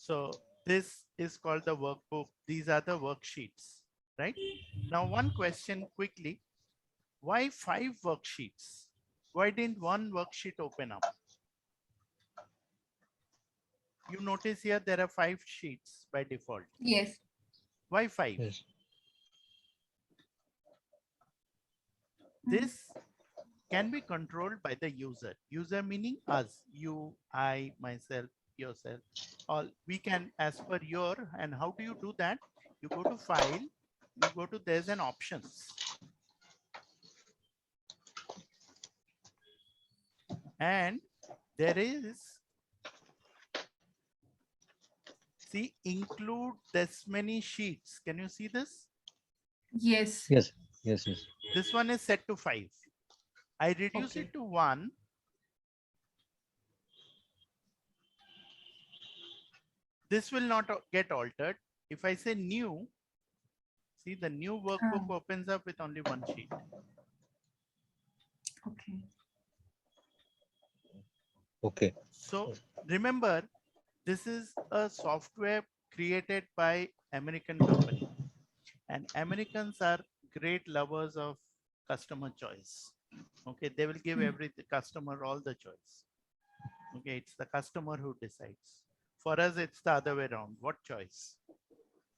So this is called the workbook. These are the worksheets, right? Now, one question quickly, why 5 worksheets? Why didn't one worksheet open up? You notice here there are 5 sheets by default. Yes. Why 5? Yes. Mhm. This can be controlled by the user. User meaning us, you, I, myself, yourself. All we can as per your, and how do you do that? You go to file, you go to there's an options, and there is, see, include this many sheets. Can you see this? Yes. Yes. Yes. Yes. This one is set to 5. I reduce Okay. it to 1. This will not get altered. If I say new, see the new workbook Ah, opens up with only 1 sheet. okay. Okay. So remember, this is a software created by American company, and Americans are great lovers of customer choice. Okay, they will give Hmm. every customer all the choice. Okay, it's the customer who decides. For us, it's the other way around. What choice,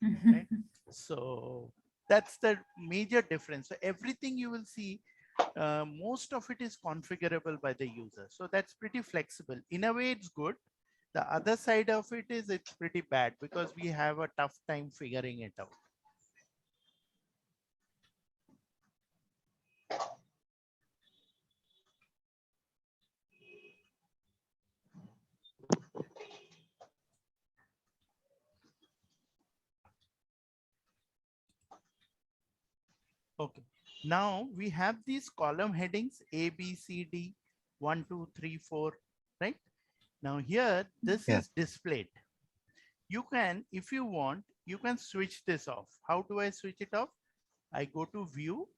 right? So that's the major difference. So everything you will see, most of it is configurable by the user. So that's pretty flexible. In a way, it's good. The other side of it is it's pretty bad because we have a tough time figuring it out. Okay. Now we have these column headings A, B, C, D, 1, 2, 3, 4, right? Now here, this Yeah. is displayed. You can, if you want, you can switch this off. How do I switch it off? I go to view.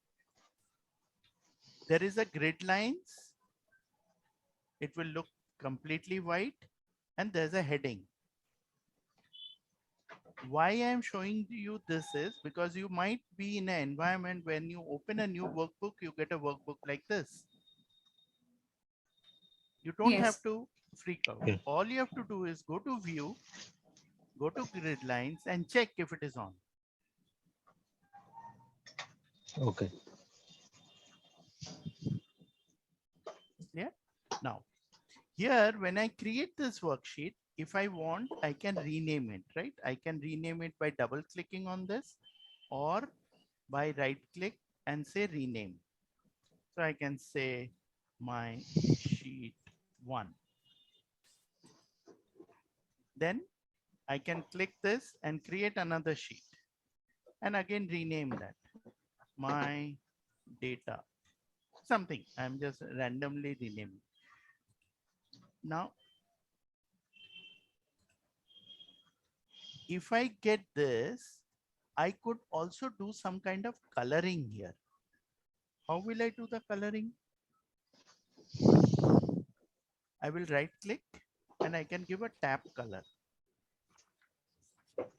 There is a grid lines. It will look completely white, and there's a heading. Why I'm showing you this is because you might be in an environment when you open a new workbook, you get a workbook like this. You don't have Yes. to freak out. Yeah. All you have to do is go to view, go to grid lines and check if it is on. Okay. Yeah. Now here, when I create this worksheet, if I want, I can rename it, right? I can rename it by double clicking on this or by right click and say rename. So I can say my sheet 1. Then I can click this and create another sheet and again rename that my data, something. I'm just randomly renaming. Now, if I get this, I could also do some kind of coloring here. How will I do the coloring? I will right click and I can give a tap color,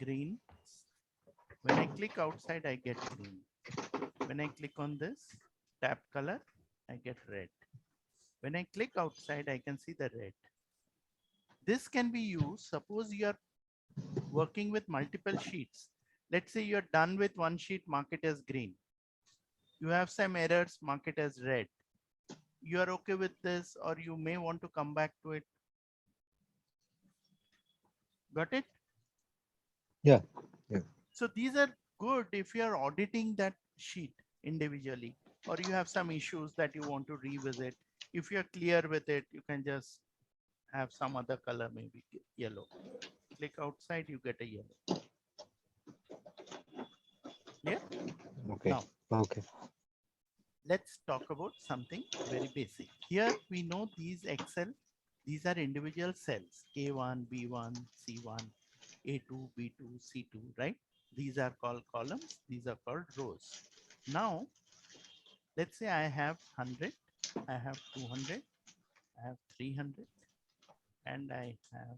green. When I click outside, I get green. When I click on this tap color, I get red. When I click outside, I can see the red. This can be used, suppose you are working with multiple sheets. Let's say you're done with one sheet, mark it as green. You have some errors, mark it as red. You are okay with this, or you may want to come back to it. Got it? Yeah. Yeah. So these are good if you are auditing that sheet individually, or you have some issues that you want to revisit. If you're clear with it, you can just have some other color, maybe yellow. Click outside, you get a yellow. Clear? Okay. Now, Okay. let's talk about something very basic. Here we know these Excel, these are individual cells, A1, B1, C1, A2, B2, C2, right? These are called columns, these are called rows. Now, let's say I have 100, I have 200, I have 300, and I have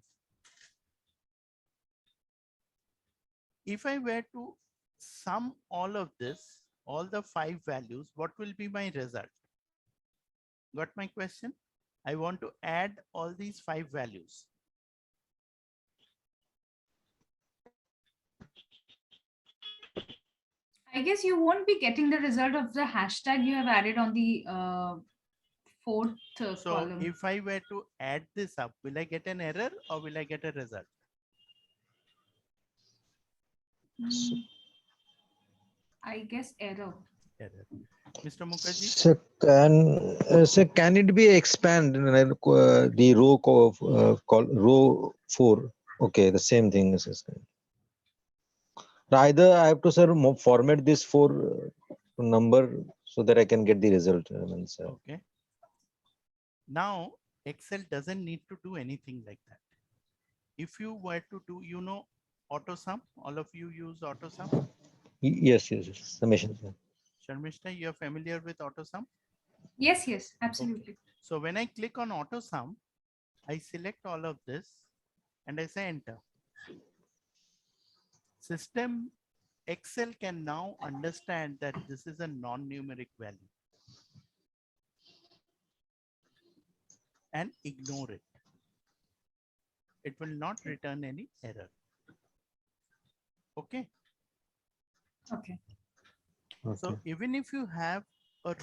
if I were to sum all of this, all the 5 values, what will be my result? Got my question? I want to add all these 5 values. I guess you won't be getting the result of the hashtag you have added on the fourth So column. if I were to add this up, will I get an error or will I get a result? Mm, I guess error. Error. Mr. Mukherjee? So can it be expand the row called row 4? Okay, the same thing is. Either I have to format this 4 number so that I can get the result. Okay. Now Excel doesn't need to do anything like that. If you were to do, you know, AutoSum, all of you use AutoSum. Yes, summation. Sharmishta, you are familiar with AutoSum? Yes, yes, absolutely. So when I click on AutoSum, I select all of this and I say enter. System Excel can now understand that this is a non-numeric value and ignore it. It will not return any error. Okay. Okay. So even if you have a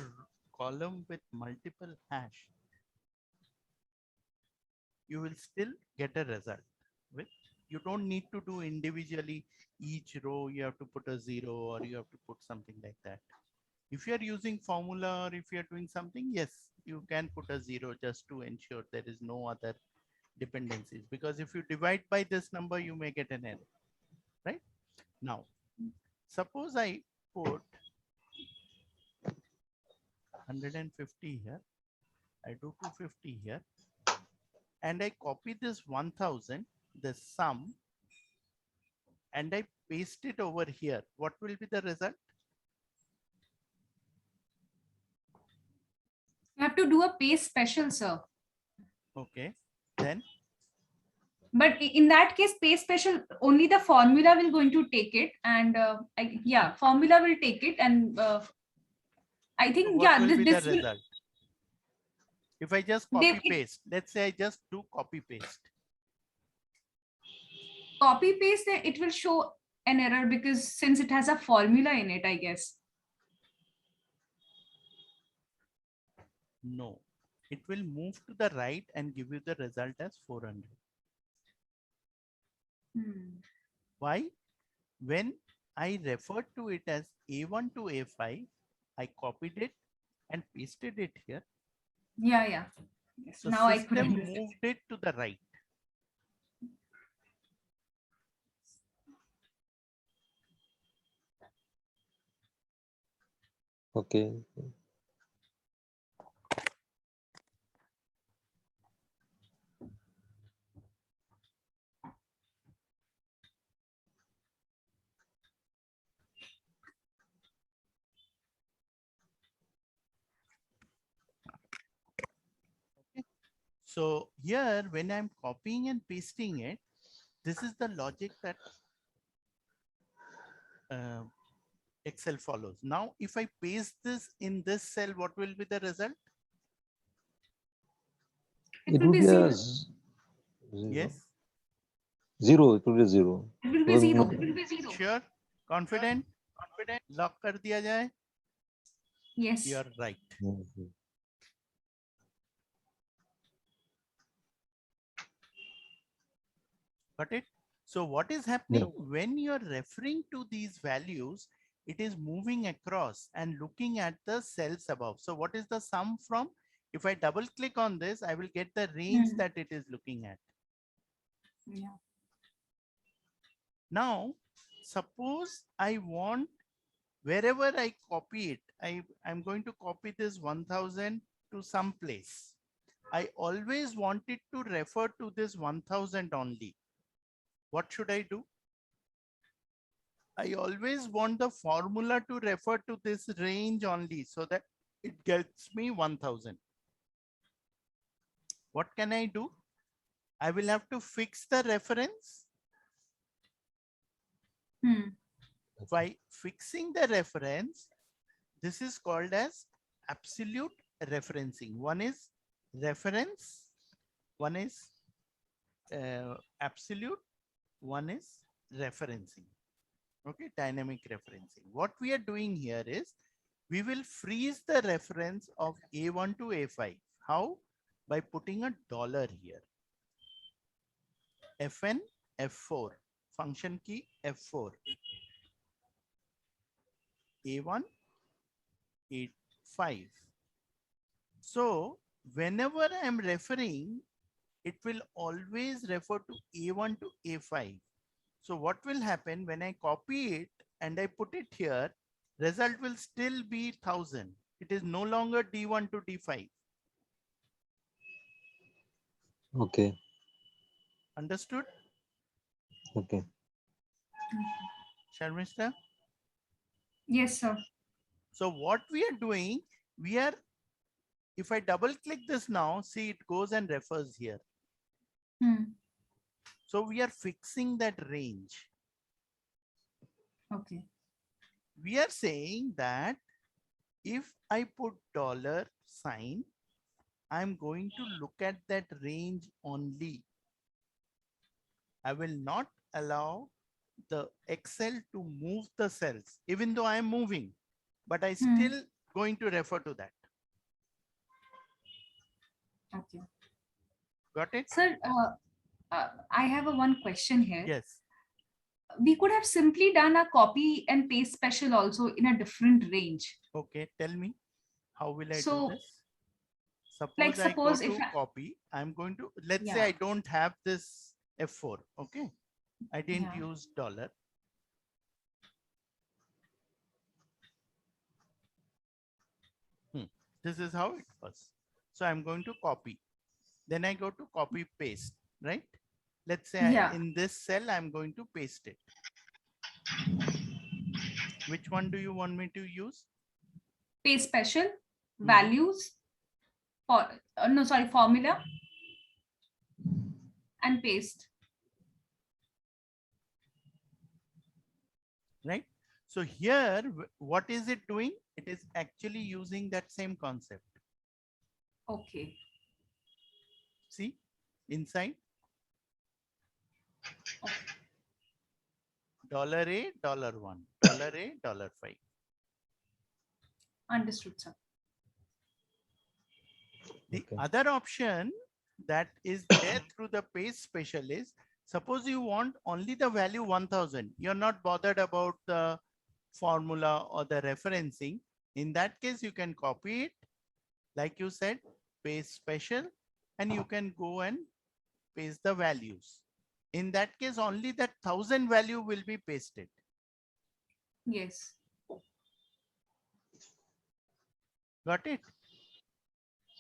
column with multiple hash, you will still get a result. With you don't need to do individually each row, you have to put a 0 or you have to put something like that. If you are using formula or if you are doing something, yes, you can put a 0 just to ensure there is no other dependencies, because if you divide by this number, you may get an error, right? Now, suppose I put 150 here, I do 250 here, and I copy this 1000, the sum, and I paste it over here. What will be the result? You have to do a paste special, sir. Okay, then? But in that case, paste special, only the formula will going to take it. And yeah, formula will take it. And I think, So what yeah, will be this the will, result? If I just copy paste, let's say I just do copy paste. copy paste, it will show an error because since it has a formula in it, I guess. No, it will move to the right and give you the result as 400. Why? When I referred to it as A1 to A5, I copied it and pasted it here. Yeah, yeah. Yes, So now I could system understand. moved it to the right. Okay. So here, when I'm copying and pasting it, this is the logic that Excel follows. Now, if I paste this in this cell, what will be the result? It will be 0. Yes. 0. It will be 0. It will be 0. It will be 0. Sure. Confident? Lock कर दिया जाए? Yes. You are right. Got it? So what is happening when you're referring to these values, it is moving across and looking at the cells above. So what is the sum from? If I double click on this, I will get the range that it is looking at. Yeah. Now, suppose I want, wherever I copy it, I'm going to copy this 1000 to some place. I always want it to refer to this 1000 only. What should I do? I always want the formula to refer to this range only so that it gets me 1000. What can I do? I will have to fix the reference. Hmm. By fixing the reference, this is called as absolute referencing. One is reference, one is absolute, one is referencing. Okay, dynamic referencing. What we are doing here is we will freeze the reference of A1 to A5. How? By putting a dollar here. Fn F4, function key F4. A1 A5. So whenever I am referring, it will always refer to A1 to A5. So what will happen when I copy it and I put it here, result will still be 1000. It is no longer D1 to D5. Okay. Understood? Okay. Sharmishta? Yes, sir. So what we are doing, we are, if I double click this now, see it goes and refers here. Hmm. So we are fixing that range. Okay. We are saying that if I put dollar sign, I'm going to look at that range only. I will not allow the Excel to move the cells, even though I am moving, but I still going to refer to that. Okay. Got it? Sir, I have one question here. Yes. We could have simply done a copy and paste special also in a different range. Okay. Tell me, how will I do So, this? Suppose like, I go suppose to if I, copy, I'm going to, let's say yeah, I don't have this F4. Okay. I didn't yeah, use dollar. This is how it was. So I'm going to copy. Then I go to copy paste, right? Let's say yeah, in this cell, I'm going to paste it. Which one do you want me to use? paste special, values, for no, sorry, formula, and paste. Right? So here, what is it doing? It is actually using that same concept. Okay. See, inside $A, $1, $A, $5. Understood, sir. The Okay. other option that is there through the paste special is, suppose you want only the value 1000. You're not bothered about the formula or the referencing. In that case, you can copy it, like you said, paste special, and you can go and paste the values. In that case, only that 1000 value will be pasted. Yes. Got it?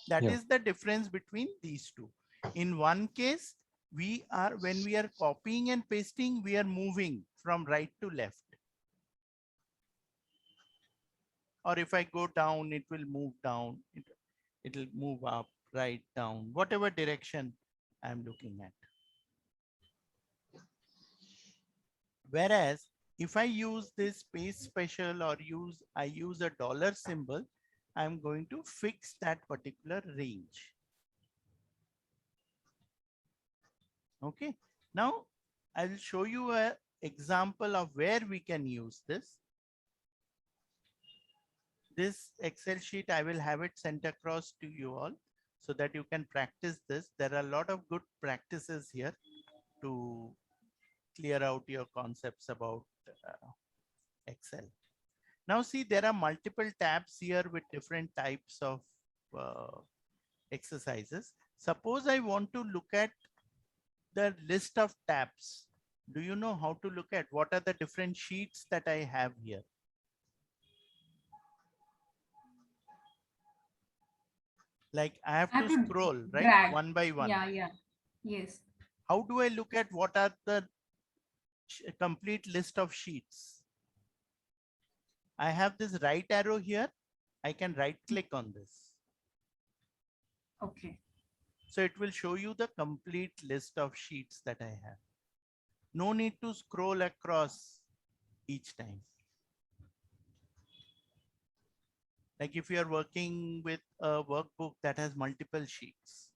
That Yeah. is the difference between these two. In one case, when we are copying and pasting, we are moving from right to left. Or if I go down, it will move down. It will move up, right, down, whatever direction I'm looking at. Whereas if I use this paste special or I use a dollar symbol, I'm going to fix that particular range. Okay. Now I'll show you an example of where we can use this. This Excel sheet, I will have it sent across to you all so that you can practice this. There are a lot of good practices here to clear out your concepts about Excel. Now see, there are multiple tabs here with different types of exercises. Suppose I want to look at the list of tabs. Do you know how to look at what are the different sheets that I have here? Like I have to scroll, right? Drag. One by one. Yeah, yeah. Yes. How do I look at what are the complete list of sheets? I have this right arrow here. I can right click on this. Okay. So it will show you the complete list of sheets that I have. No need to scroll across each time. Like if you are working with a workbook that has multiple sheets,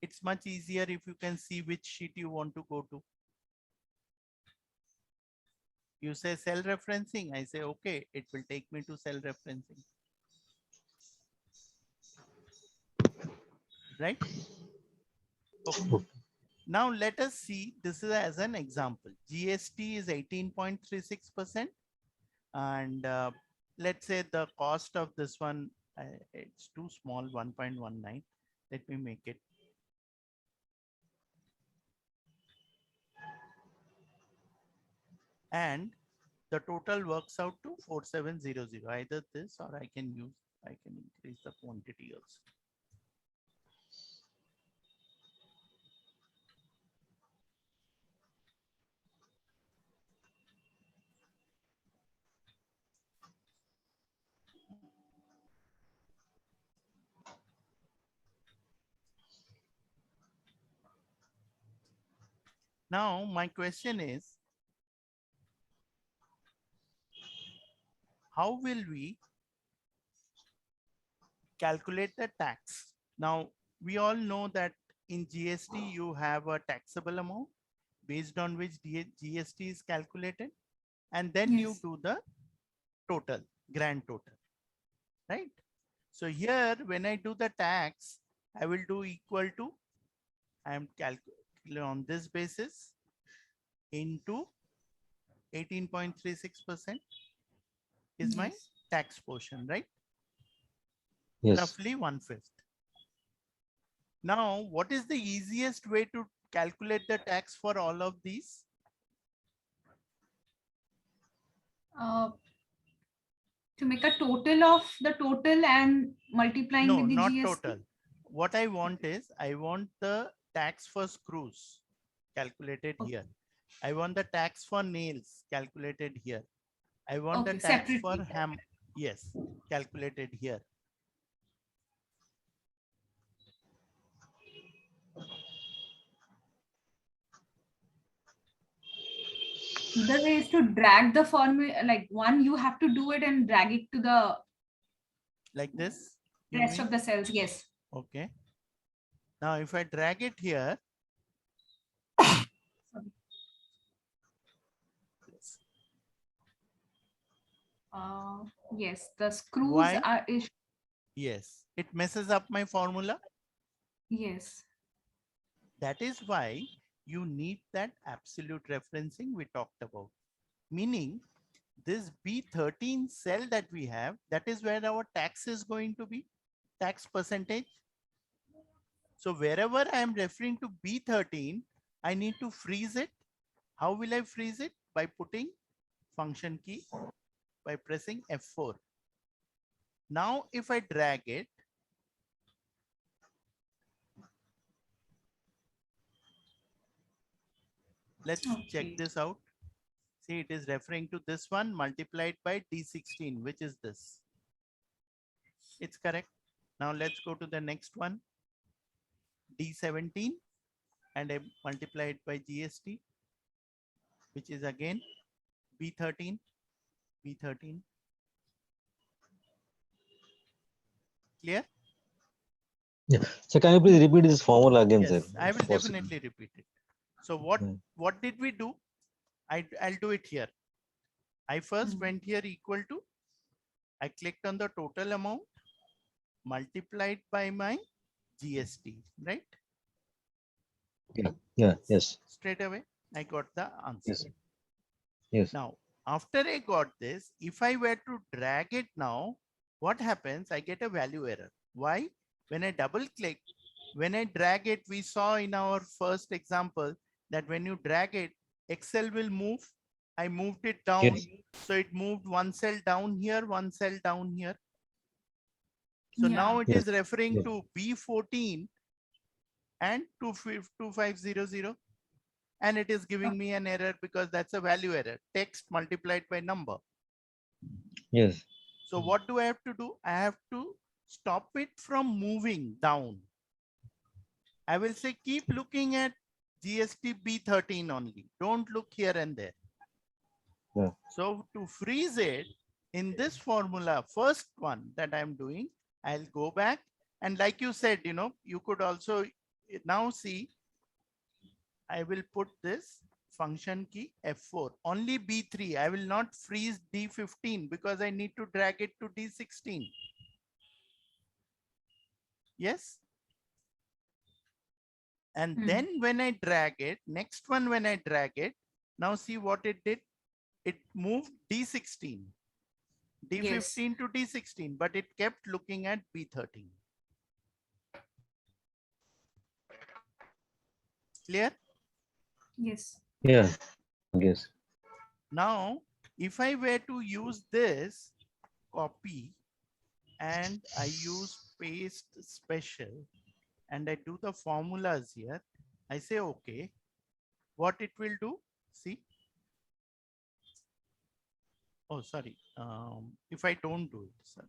it's much easier if you can see which sheet you want to go to. You say cell referencing, I say, okay, it will take me to cell referencing. Right? Okay. Now let us see, this is as an example. GST is 18.36%. And let's say the cost of this one, it's too small, 1.19. Let me make it. And the total works out to 4700. Either this or I can increase the quantity also. Now my question is, how will we calculate the tax? Now we all know that in GST you have a taxable amount based on which GST is calculated, and then you Yes. do the total, grand total, right? So here when I do the tax, I will do equal to, I am calculating on this basis into 18.36% is my Yes. tax portion, right? Yes. Roughly 1/5. Now, what is the easiest way to calculate the tax for all of these? To make a total of the total and multiplying No, with the not GST. total. What I want is, I want the tax for screws calculated Okay. here. I want the tax for nails calculated here. I want the Okay, tax separately. for ham, yes, calculated here. The way is to drag the formula, like one, you have to do it and drag it to the Like this, you rest mean? of the cells. Yes. Okay. Now, if I drag it here, Yes, the screws why? are. Yes, it messes up my formula. Yes. That is why you need that absolute referencing we talked about. Meaning this B13 cell that we have, that is where our tax is going to be, tax percentage. So wherever I am referring to B13, I need to freeze it. How will I freeze it? By putting function key, by pressing F4. Now, if I drag it, let's check this out. See, it is referring to this one multiplied by D16, which is this. It's correct. Now let's go to the next one, D17, and I multiply it by GST, which is again B13, B13. Clear? Yeah. So can you please repeat this formula again, sir? Yes, I will Possible. definitely repeat it. So what did we do? I'll do it here. I first went here equal to, I clicked on the total amount multiplied by my GST, right? Yeah. Yeah. Yes. Straight away, I got the answer. Yes. Yes. Now, after I got this, if I were to drag it now, what happens? I get a value error. Why? When I double click, when I drag it, we saw in our first example that when you drag it, Excel will move. I moved it down. Yes. So it moved one cell down here, one cell down here. So Yeah. now it Yes. is referring Yes. to B14 and 2500. And it is giving me an error because that's a value error, text multiplied by number. Yes. So what do I have to do? I have to stop it from moving down. I will say keep looking at GST B13 only. Don't look here and there. Yeah. So to freeze it in this formula, first one that I'm doing, I'll go back. And like you said, you could also now see, I will put this function key F4, only B3. I will not freeze D15 because I need to drag it to D16. Yes. And then when I drag it, next one, when I drag it, now see what it did. It moved D16, D15 to D16, but it kept looking at B13. Clear? Yes. Yeah. Yes. Now, if I were to use this copy and I use paste special and I do the formulas here, I say, okay, what it will do, see? Oh, sorry. If I don't do it, sorry.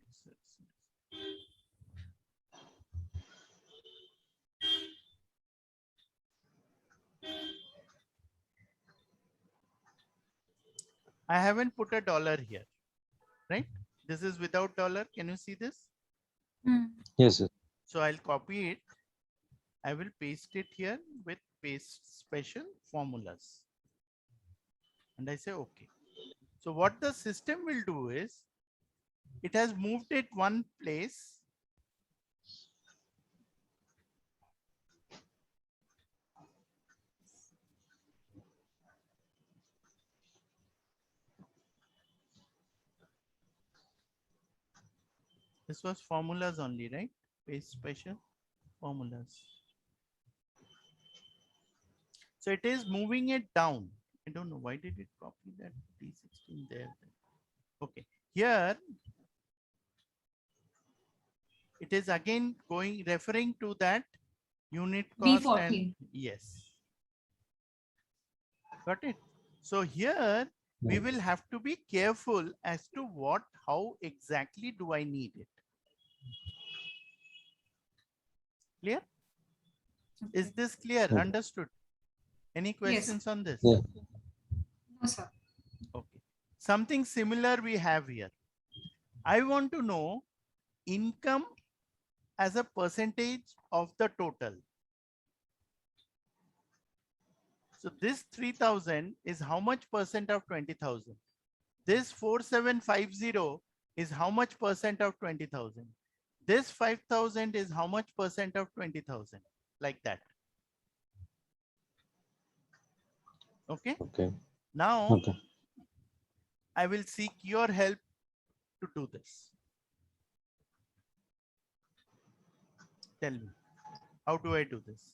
I haven't put a dollar here, right? This is without dollar. Can you see this? Yes. Yes. So I'll copy it. I will paste it here with paste special formulas. And I say, okay. So what the system will do is, it has moved it one place. This was formulas only, right? Paste special formulas. So it is moving it down. I don't know why did it copy that D16 there. Okay, here it is again referring to that unit cost and B14. yes. Got it? So here we will have to be careful as to how exactly do I need it. Clear? Is this clear? Okay. Understood? Any questions on this? Yeah. No, sir. Okay. Something similar we have here. I want to know income as a percentage of the total. So this 3000 is how much percent of 20,000? This 4750 is how much percent of 20,000? This 5,000 is how much percent of 20,000? Like that. Okay. Okay. Now Okay. I will seek your help to do this. Tell me, how do I do this?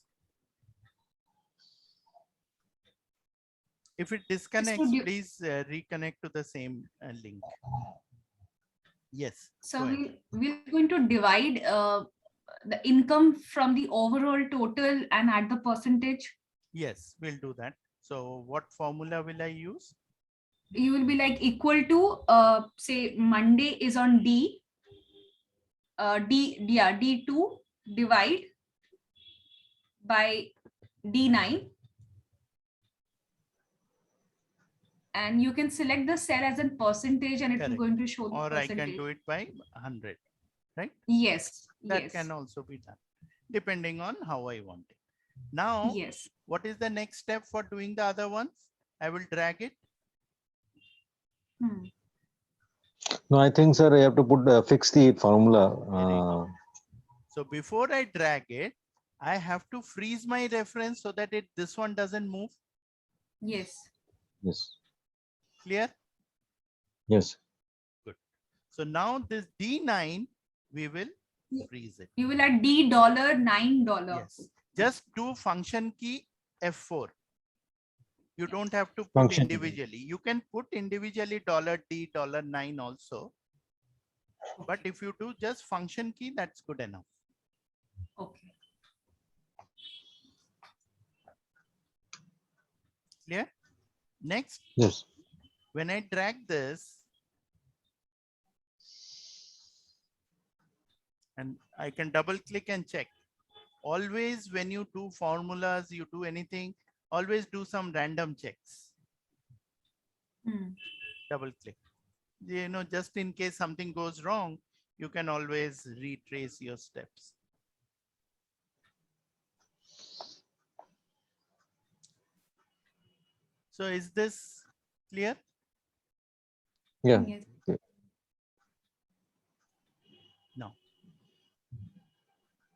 If it disconnects, you- please reconnect to the same link. Yes. So go ahead. we're going to divide the income from the overall total and add the percentage. Yes, we'll do that. So what formula will I use? You will be like equal to say Monday is on D. D2 divide by D9. And you can select the cell as a percentage and it will Correct. going to show the Or I percentage. can do it by 100, right? Yes. That Yes. can also be done depending on how I want it. Now, Yes. what is the next step for doing the other ones? I will drag it. No, I think, sir, you have to fix the formula. Very good. So before I drag it, I have to freeze my reference so that this one doesn't move. Yes. Yes. Clear? Yes. Good. So now this D9, we will freeze it. You will add $D $9. Yes. Just do function key F4. You don't have to put Function. individually. You can put individually $D $9 also. But if you do just function key, that's good enough. Okay. Clear? Next, Yes. when I drag this, and I can double click and check. Always when you do formulas, you do anything, always do some random checks. double click. You know, just in case something goes wrong, you can always retrace your steps. So is this clear? Yeah. Yes. Now,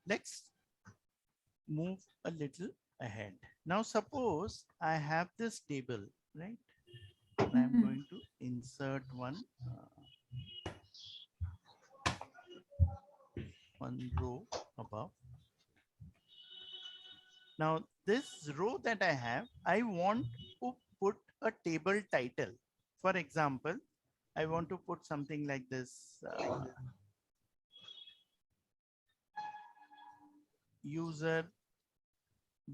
let's move a little ahead. Now, suppose I have this table, right? And I'm Mhm. going to insert one row above. Now, this row that I have, I want to put a table title. For example, I want to put something like this.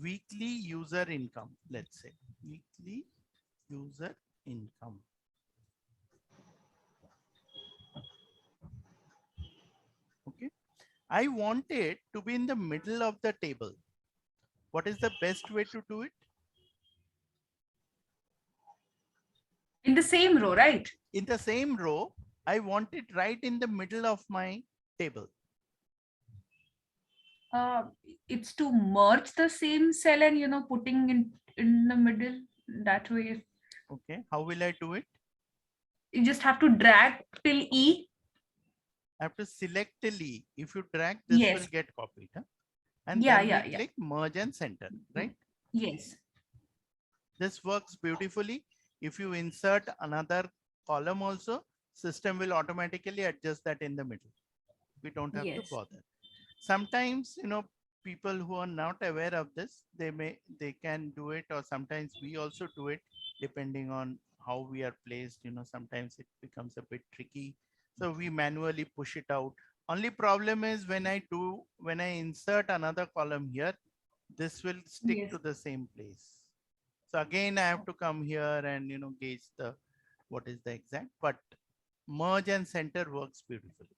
Weekly user income, let's say weekly user income. Okay, I want it to be in the middle of the table. What is the best way to do it? In the same row, right? In the same row, I want it right in the middle of my table. It's to merge the same cell and putting in the middle that way. Okay, how will I do it? You just have to drag till E. I have to select till E. If you drag, this Yes. will get copied. Huh? And Yeah, then yeah, we yeah. click merge and center, right? Yes. This works beautifully. If you insert another column also, system will automatically adjust that in the middle. We don't have to Yes. bother. Sometimes, you know, people who are not aware of this, they can do it, or sometimes we also do it depending on how we are placed. You know, sometimes it becomes a bit tricky. So we manually push it out. Only problem is when I insert another column here, this will stick Yes. to the same place. So again, I have to come here and, you know, gauge the, what is the exact, but merge and center works beautifully.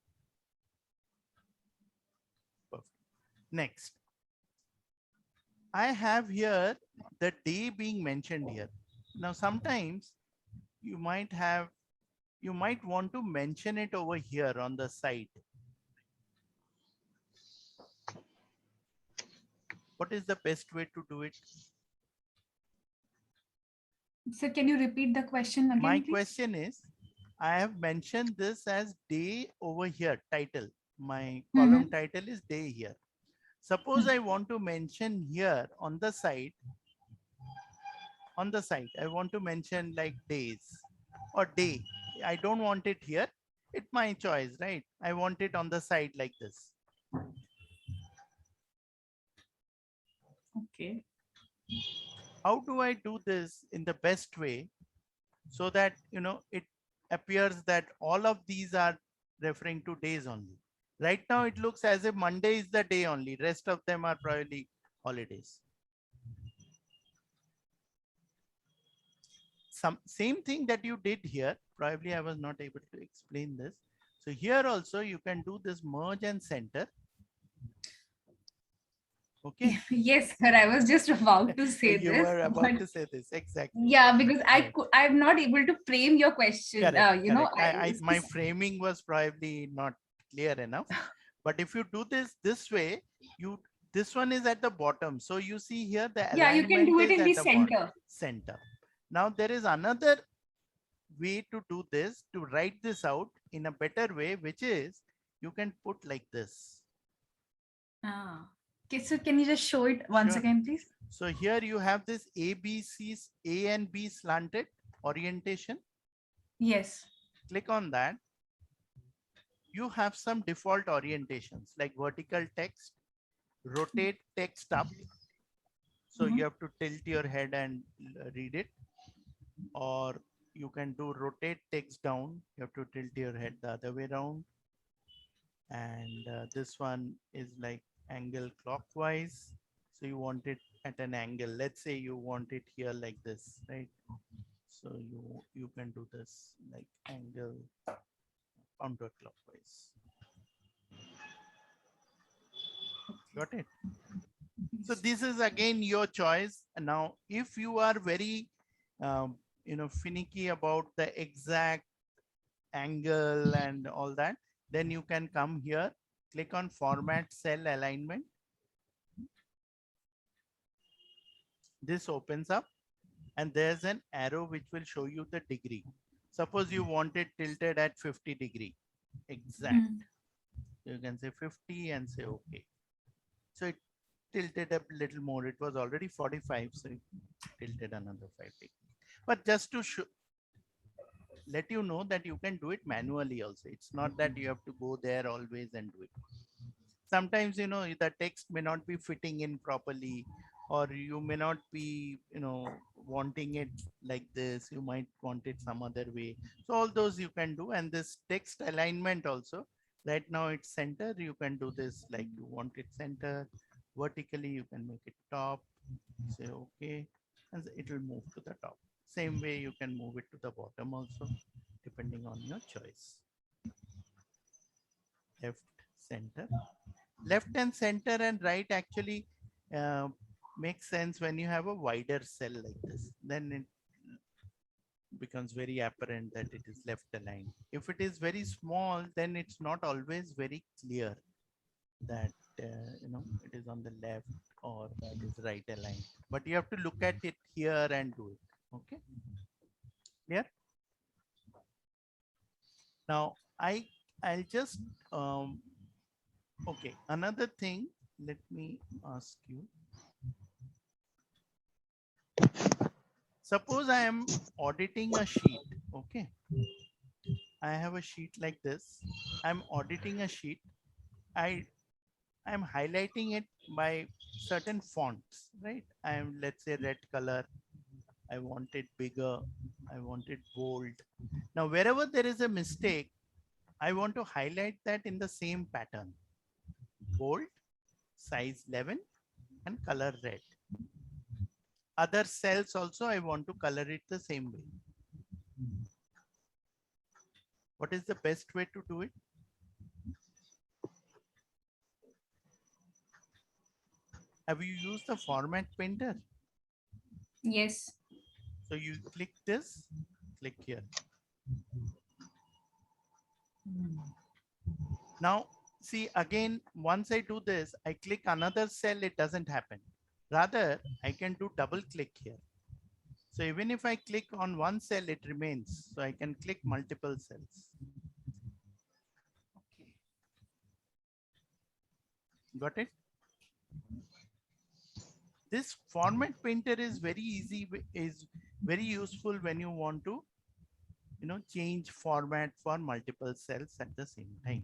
Perfect. Next, I have here the day being mentioned here. Now, sometimes you might want to mention it over here on the side. What is the best way to do it? So can you repeat the question again, My please? question is, I have mentioned this as day over here, title. My Mhm. column title is day here. Suppose I want to mention here on the side, I want to mention like days or day. I don't want it here. It's my choice, right? I want it on the side like this. Okay. How do I do this in the best way so that, you know, it appears that all of these are referring to days only? Right now, it looks as if Monday is the day only. Rest of them are probably holidays. Same thing that you did here. Probably I was not able to explain this. So here also you can do this merge and center. Okay. Yes, sir. I was just about to say You this. were about but to say this, exactly. yeah, because Right. I'm not able to frame your question. Correct, You know, correct. My framing was probably not clear enough. But if you do this way, this one is at the bottom. So you see here the yeah, you can alignment do it is in at the the bottom, center. center. Now there is another way to do this, to write this out in a better way, which is you can put like this. Ah. Okay, so can you just show it once Sure. again, please? So here you have this A and B slanted orientation. Yes. Click on that. You have some default orientations like vertical text, rotate text up. So you have to tilt your head and read it, or you can do rotate text down. You have to tilt your head the other way around. And this one is like angle clockwise. So you want it at an angle. Let's say you want it here like this, right? So you can do this like angle counterclockwise. Got it? So this is again your choice. Now, if you are very finicky about the exact angle and all that, then you can come here, click on format cell alignment. This opens up and there's an arrow which will show you the degree. Suppose you want it tilted at 50 degree exact. You can say 50 and say okay. So it tilted up a little more. It was already 45, so it tilted another 5 degree. But just to let you know that you can do it manually also. It's not that you have to go there always and do it. Sometimes, the text may not be fitting in properly, or you may not be, wanting it like this. You might want it some other way. So all those you can do. And this text alignment also, right now it's center. You can do this like you want it center. Vertically, you can make it top. Say okay, and it will move to the top. Same way you can move it to the bottom also, depending on your choice. Left, center. Left and center and right actually makes sense when you have a wider cell like this. Then it becomes very apparent that it is left aligned. If it is very small, then it's not always very clear that it is on the left or it is right aligned. But you have to look at it here and do it. Okay. Clear? Now I'll just okay, another thing, let me ask you. Suppose I am auditing a sheet, okay? I have a sheet like this. I'm auditing a sheet. I'm highlighting it by certain fonts, right? Let's say red color. I want it bigger. I want it bold. Now, wherever there is a mistake, I want to highlight that in the same pattern. Bold, size 11, and color red. Other cells also, I want to color it the same way. What is the best way to do it? Have you used the format painter? Yes. So you click this, click here. Now, see again, once I do this, I click another cell, it doesn't happen. Rather, I can do double click here. So even if I click on one cell, it remains. So I can click multiple cells. Okay. Got it? This format painter is very easy, is very useful when you want to, change format for multiple cells at the same time.